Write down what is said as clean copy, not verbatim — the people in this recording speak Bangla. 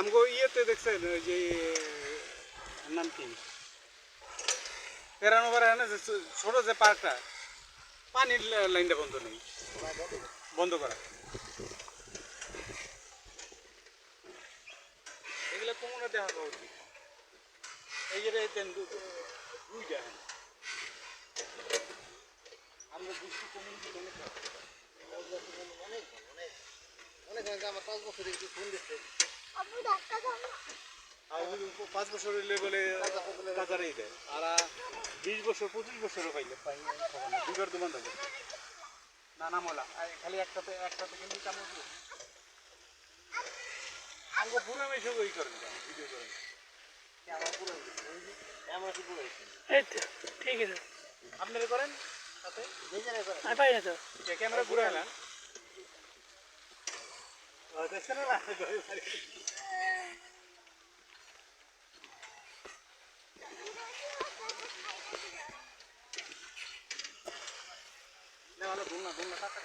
আমগো ইয়েতে দেখছেন ওই যে নাম কি তেরানোবার এনে যে ছোট যে পার্কটা পানির লাইনটা বন্ধ নেই, বন্ধ করা। এগুলো কমনে দেখা পাওয়া উচিত। এই যে দুইটা আমরা বৃষ্টি কমন অনেক অনেক অনেক অনেক আমার 5 বছর একটু ফোন দিচ্ছে। 5 বছর হইলে বলে কাজারেই দেয়, আর 20 বছর 25 বছরও পাইলে পাই দুইবার দোকান থাকে না না মোলা খালি একটাতে কিন্তু কামড় দিব আমগো পুরো মেশো ওই করেন ভিডিও করেন আমার পুরো আমার কি পুরো এই তো ঠিক আছে আপনারা করেন সাথে নিজেরাই করে। আমি পাই না তো ক্যামেরা ঘুরে না দেখছেন না না হলো ঘুম না টাকা